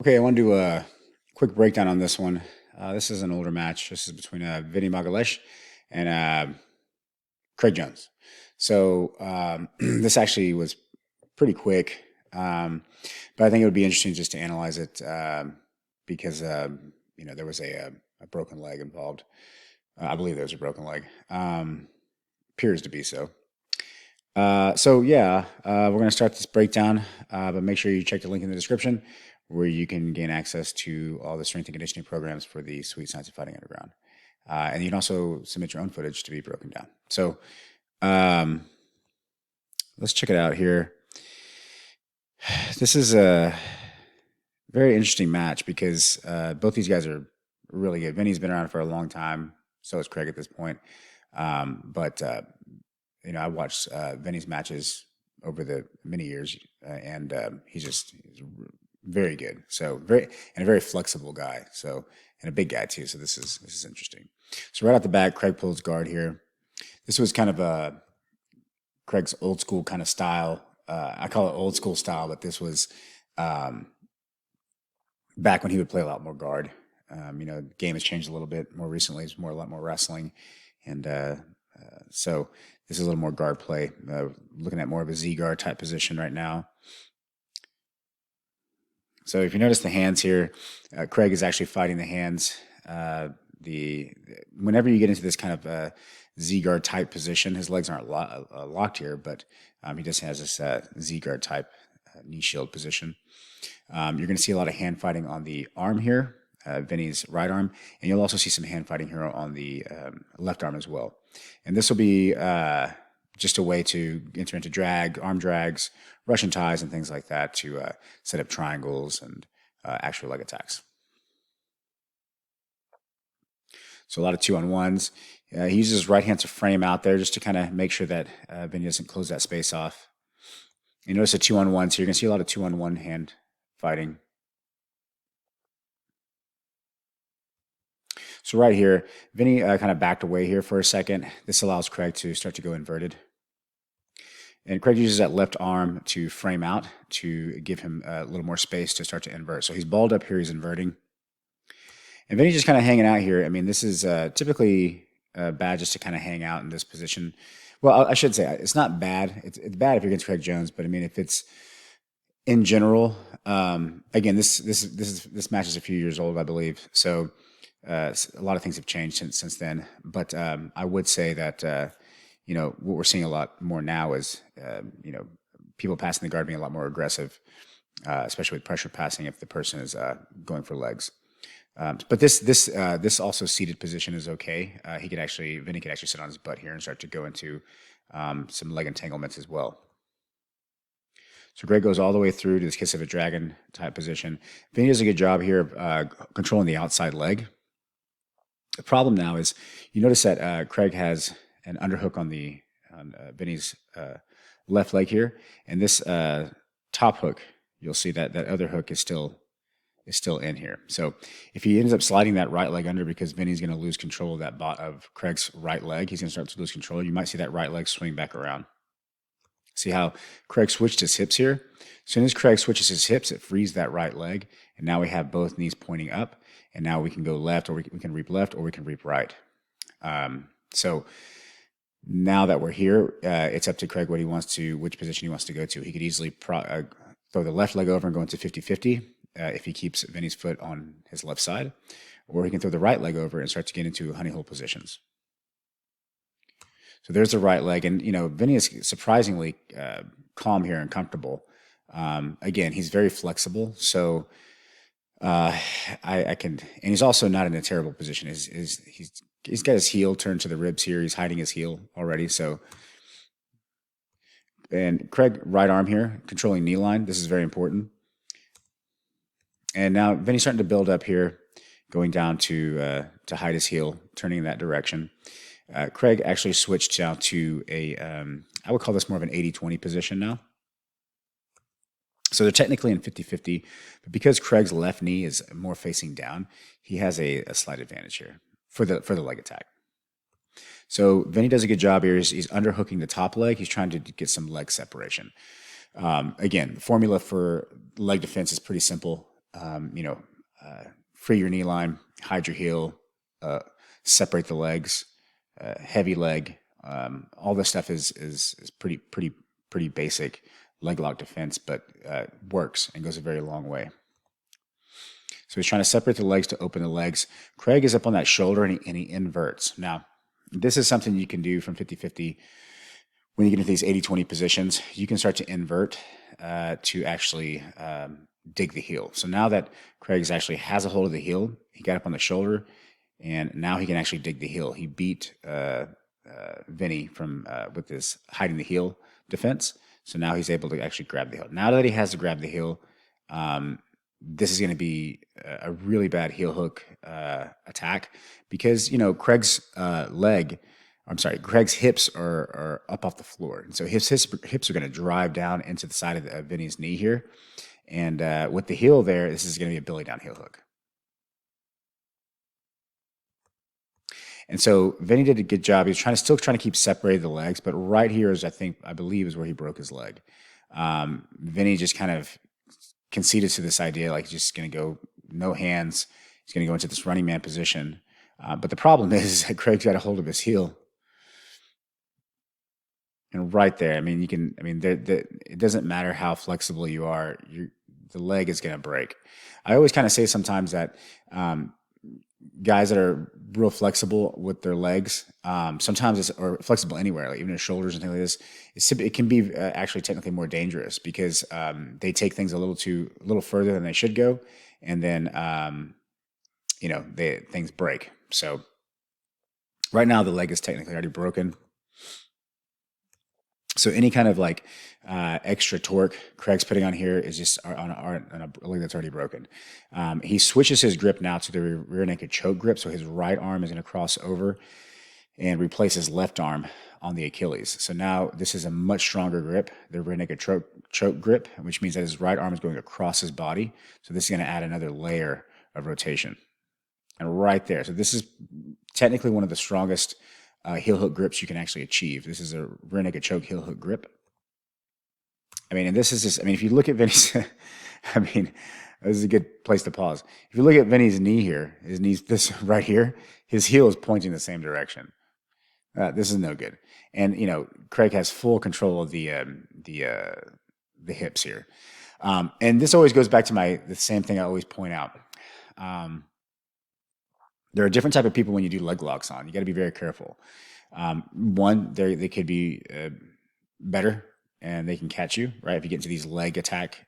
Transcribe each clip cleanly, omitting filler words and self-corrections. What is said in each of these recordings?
Okay, I want to do a quick breakdown on this one. This is an older match. This is between Vinny Magalhães and Craig Jones. So this actually was pretty quick, but I think it would be interesting just to analyze it because there was a broken leg involved. I believe there was a broken leg. Appears to be so. We're going to start this breakdown, but make sure you check the link in the description where you can gain access to all the strength and conditioning programs for the Sweet Science of Fighting Underground. And you can also submit your own footage to be broken down. So let's check it out here. This is a very interesting match because both these guys are really good. Vinny's been around for a long time. So is Craig at this point. I watched Vinny's matches over the many years, and he's very good. So a very flexible guy. So and a big guy too. So this is interesting. So right off the bat, Craig pulls guard here. This was kind of Craig's old school kind of style. I call it old school style, but this was back when he would play a lot more guard. The game has changed a little bit more recently. It's a lot more wrestling, and so this is a little more guard play. Looking at more of a Z guard type position right now. So if you notice the hands here, Craig is actually fighting the hands. Whenever you get into this kind of Z guard type position, his legs aren't locked here, but he just has this Z guard type knee shield position. You're going to see a lot of hand fighting on the arm here, Vinny's right arm, and you'll also see some hand fighting here on the left arm as well. And this will be just a way to enter into arm drags, Russian ties, and things like that to set up triangles and actual leg attacks. So a lot of 2-on-1s. He uses his right hand to frame out there just to kind of make sure that Vinny doesn't close that space off. You notice the 2-on-1, so you're going to see a lot of 2-on-1 hand fighting. So right here, Vinny kind of backed away here for a second. This allows Craig to start to go inverted. And Craig uses that left arm to frame out to give him a little more space to start to invert. So he's balled up here, he's inverting. And Vinny's just kind of hanging out here. I mean, this is typically bad just to kind of hang out in this position. Well, I should say it's not bad. It's bad if you're against Craig Jones, but I mean, if it's in general, again, this match is a few years old, I believe. So a lot of things have changed since then. But I would say that what we're seeing a lot more now is people passing the guard being a lot more aggressive, especially with pressure passing if the person is going for legs. But this also seated position is okay. Vinny could actually sit on his butt here and start to go into some leg entanglements as well. So Greg goes all the way through to this kiss of a dragon type position. Vinny does a good job here of controlling the outside leg. The problem now is you notice that Craig has an underhook on Vinny's left leg here, and this top hook, you'll see that other hook is still in here. So if he ends up sliding that right leg under because Vinny's going to lose control of of Craig's right leg, he's going to start to lose control. You might see that right leg swing back around. See how Craig switched his hips here? As soon as Craig switches his hips, it frees that right leg, and now we have both knees pointing up, and now we can go left, or we can reap left, or we can reap right. So now that we're here, it's up to Craig which position he wants to go to. He could easily throw the left leg over and go into 50-50 if he keeps Vinny's foot on his left side, or he can throw the right leg over and start to get into honey hole positions. So there's the right leg, and Vinny is surprisingly calm here and comfortable. Again, he's very flexible, so I can, and he's also not in a terrible position. He's got his heel turned to the ribs here. He's hiding his heel already. So, and Craig right arm here, controlling knee line. This is very important. And now Vinny's starting to build up here, going down to hide his heel, turning in that direction. Craig actually switched down to I would call this more of an 80-20 position now. So they're technically in 50-50, but because Craig's left knee is more facing down, he has a slight advantage here for the leg attack. So Vinny does a good job here. He's underhooking the top leg. He's trying to get some leg separation. Again, the formula for leg defense is pretty simple. you know, free your knee line, hide your heel, separate the legs, heavy leg. All this stuff is pretty basic leg lock defense, but works and goes a very long way. So he's trying to separate the legs to open the legs. Craig is up on that shoulder and he inverts. Now, this is something you can do from 50-50. When you get into these 80-20 positions, you can start to invert to actually dig the heel. So now that Craig actually has a hold of the heel, he got up on the shoulder, and now he can actually dig the heel. He beat Vinny from with this hiding the heel defense. So now he's able to actually grab the heel. Now that he has to grab the heel, this is going to be a really bad heel hook attack because, you know, Craig's hips are up off the floor. And so his hips are going to drive down into the side of Vinny's knee here. And with the heel there, this is going to be a belly down heel hook. And so Vinny did a good job. He was still trying to keep separated the legs, but right here is, I believe is where he broke his leg. Vinny just kind of conceded to this idea, like he's just going to go no hands. He's going to go into this running man position. But the problem is that Craig's got a hold of his heel. And right there, it doesn't matter how flexible you are, the leg is going to break. I always kind of say sometimes that guys that are real flexible with their legs, sometimes or flexible anywhere, like even their shoulders and things like this, it can be actually technically more dangerous because they take things a little further than they should go, and then things break. So right now the leg is technically already broken. So any kind of like extra torque Craig's putting on here is just on a leg that's already broken. He switches his grip now to the rear naked choke grip. So his right arm is going to cross over and replace his left arm on the Achilles. So now this is a much stronger grip, the rear naked choke grip, which means that his right arm is going across his body. So this is going to add another layer of rotation. And right there. So this is technically one of the strongest heel hook grips you can actually achieve. This is a rear naked choke heel hook grip. And this is just, if you look at Vinny's, this is a good place to pause. If you look at Vinny's knee here, his knee's this right here, his heel is pointing the same direction. This is no good. And, Craig has full control of the hips here. And this always goes back to the same thing I always point out. There are different type of people when you do leg locks on. You got to be very careful. One, they could be better and they can catch you, right? If you get into these leg attack,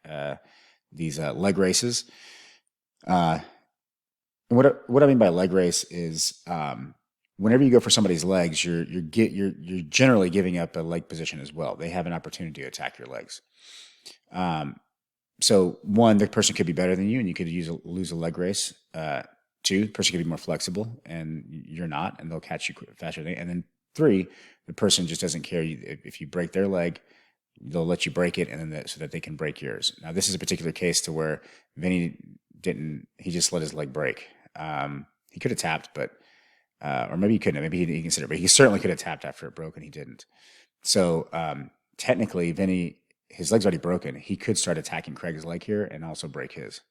these leg races. What I mean by leg race is whenever you go for somebody's legs, you're generally giving up a leg position as well. They have an opportunity to attack your legs. So one, the person could be better than you, and you could lose a leg race. Two, the person could be more flexible, and you're not, and they'll catch you faster. And then three, the person just doesn't care. If you break their leg, they'll let you break it, and then so that they can break yours. Now, this is a particular case to where Vinny didn't. He just let his leg break. He could have tapped, but or maybe he couldn't. Maybe he didn't consider it, but he certainly could have tapped after it broke, and he didn't. So technically, Vinny, his leg's already broken. He could start attacking Craig's leg here and also break his.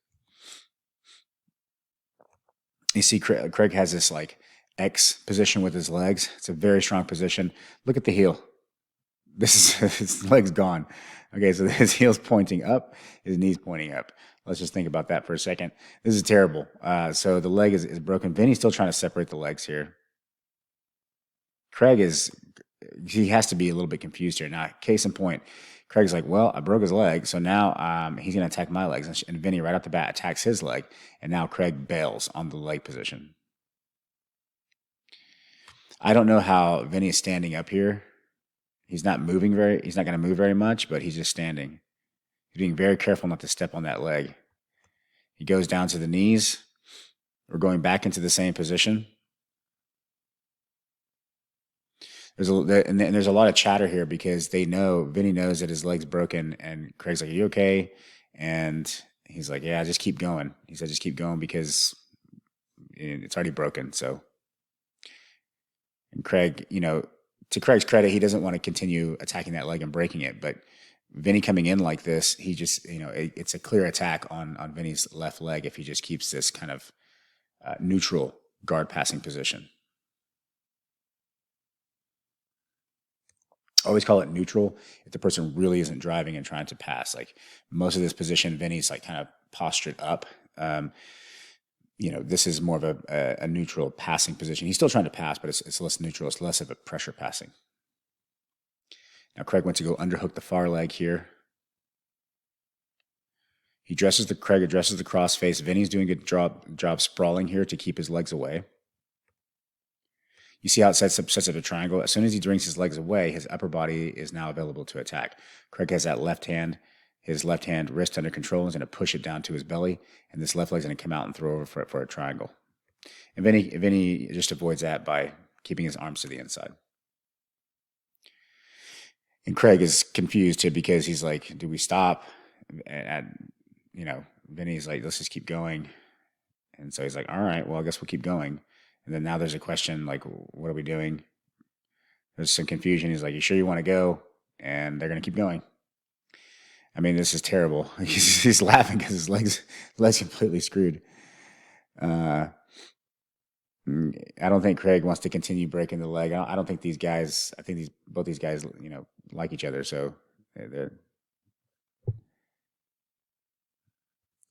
You see, Craig has this like X position with his legs. It's a very strong position. Look at the heel. This is his leg's gone. Okay, so his heel's pointing up, his knee's pointing up. Let's just think about that for a second. This is terrible. So the leg is broken. Vinny's still trying to separate the legs here. Craig he has to be a little bit confused here. Now, case in point, Craig's like, well, I broke his leg, so now he's going to attack my legs. And Vinny, right off the bat, attacks his leg, and now Craig bails on the leg position. I don't know how Vinny is standing up here. He's not going to move very much, but he's just standing. He's being very careful not to step on that leg. He goes down to the knees. We're going back into the same position. There's a lot of chatter here because Vinny knows that his leg's broken, and Craig's like, "Are you okay?" And he's like, "Yeah, just keep going." He said, "Just keep going because it's already broken." So, and Craig, to Craig's credit, he doesn't want to continue attacking that leg and breaking it, but Vinny coming in like this, he just, it's a clear attack on Vinny's left leg if he just keeps this kind of neutral guard passing position. Always call it neutral if the person really isn't driving and trying to pass. Like most of this position, Vinny's like kind of postured up. This is more of a neutral passing position. He's still trying to pass, but it's less neutral. It's less of a pressure passing. Now Craig went to go underhook the far leg here. Craig addresses the cross face. Vinny's doing a good job sprawling here to keep his legs away. You see how it sets up a triangle? As soon as he brings his legs away, his upper body is now available to attack. Craig has that his left hand wrist under control. He's going to push it down to his belly, and this left leg's going to come out and throw over for a triangle. And Vinny just avoids that by keeping his arms to the inside. And Craig is confused too because he's like, do we stop? Vinny's like, let's just keep going. And so he's like, all right, well, I guess we'll keep going. And then now there's a question like, what are we doing? There's some confusion. He's like, you sure you want to go? And they're going to keep going. I mean, this is terrible. He's laughing because his legs completely screwed. I don't think Craig wants to continue breaking the leg. I don't think these guys. I think both these guys, like each other. So they're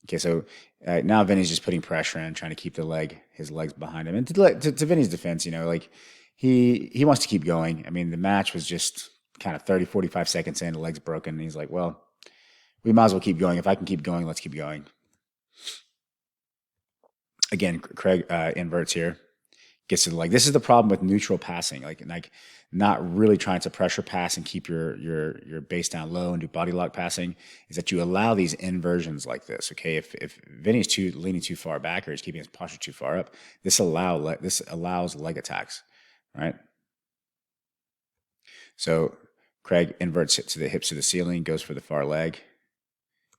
okay. So now Vinny's just putting pressure in, trying to keep his legs behind him. And to Vinny's defense, like he wants to keep going. I mean, the match was just kind of 30, 45 seconds in, the leg's broken. And he's like, well, we might as well keep going. If I can keep going, let's keep going. Again, Craig inverts here, gets to the leg. This is the problem with neutral passing, like not really trying to pressure pass and keep your base down low and do body lock passing, is that you allow these inversions like this. Okay, if Vinny's leaning too far back or he's keeping his posture too far up, this allows leg attacks, right? So Craig inverts it to the hips to the ceiling, goes for the far leg.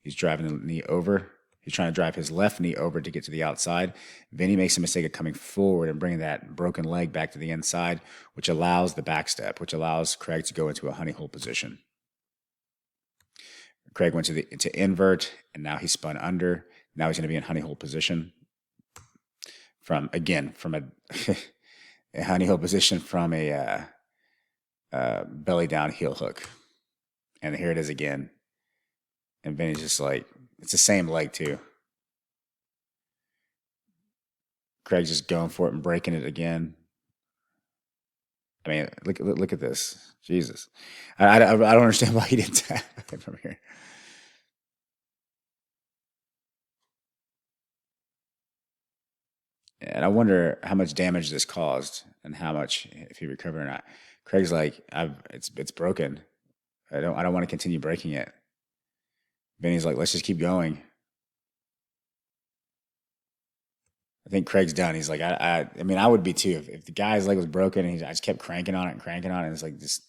He's driving the knee over. He's trying to drive his left knee over to get to the outside. Vinny makes a mistake of coming forward and bringing that broken leg back to the inside, which allows the back step, which allows Craig to go into a honey hole position. Craig went to invert, and now he spun under. Now he's going to be in honey hole position. From a a honey hole position from a belly down heel hook. And here it is again. And Vinny's just like, it's the same leg too. Craig's just going for it and breaking it again. I mean, look at this. Jesus. I don't understand why he didn't tap it from here. And I wonder how much damage this caused and how much, if he recovered or not. Craig's like, it's broken. I don't want to continue breaking it. Vinny's like, let's just keep going. I think Craig's done. He's like, I mean, I would be too. If the guy's leg was broken and I just kept cranking on it. And it's like this.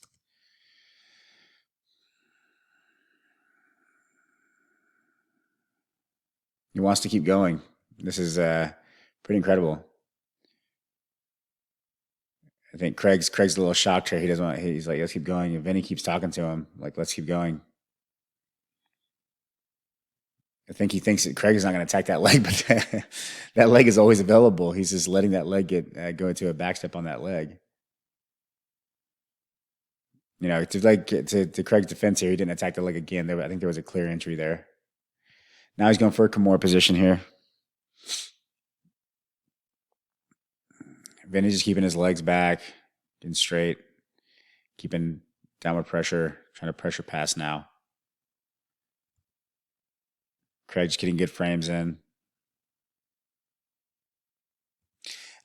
He wants to keep going. This is pretty incredible. I think Craig's a little shocked here. He doesn't want. He's like, let's keep going. And Vinny keeps talking to him, like, let's keep going. I think he thinks that Craig is not going to attack that leg, but that leg is always available. He's just letting that leg go into a backstep on that leg. To Craig's defense here, he didn't attack the leg again. I think there was a clear entry there. Now he's going for a Kimura position here. Vinny's just keeping his legs back, getting straight, keeping downward pressure, trying to pressure pass now. Craig's getting good frames in.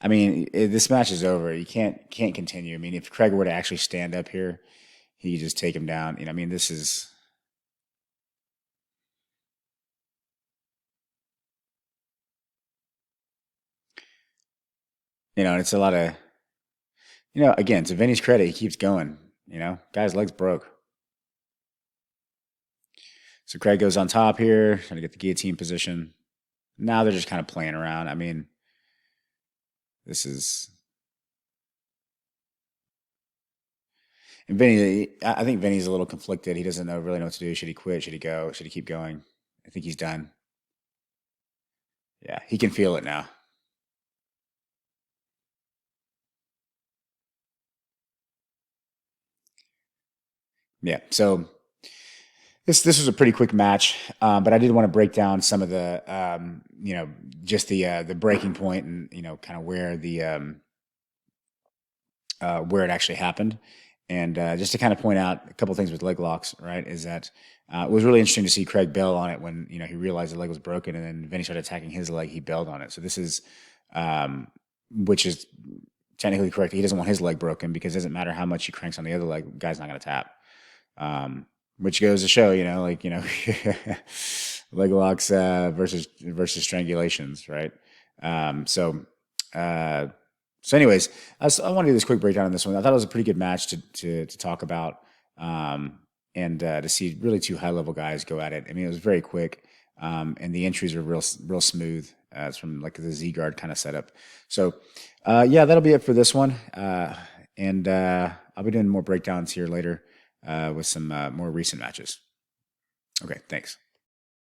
I mean, this match is over. You can't continue. I mean, if Craig were to actually stand up here, he could just take him down. I mean, this is. It's a lot of. Again, to Vinny's credit, he keeps going. Guy's legs broke. So Craig goes on top here, trying to get the guillotine position. Now they're just kind of playing around. I mean, this is... And Vinny, I think Vinny's a little conflicted. He doesn't really know what to do. Should he quit? Should he go? Should he keep going? I think he's done. Yeah, he can feel it now. Yeah. So this was a pretty quick match, but I did want to break down some of the just the breaking point and kind of where the where it actually happened. And just to kind of point out a couple things with leg locks, right, is that it was really interesting to see Craig bail on it when he realized the leg was broken, and then Vinny started attacking his leg. He bailed on it. So this is, which is technically correct. He doesn't want his leg broken because it doesn't matter how much he cranks on the other leg, the guy's not going to tap. Which goes to show, leg locks versus strangulations, right? Uh, so, anyways, I want to do this quick breakdown on this one. I thought it was a pretty good match to talk about, and to see really two high level guys go at it. I mean, it was very quick, and the entries are real smooth. It's from like the Z guard kind of setup. So, yeah, that'll be it for this one, and I'll be doing more breakdowns here later with some more recent matches. Okay, thanks.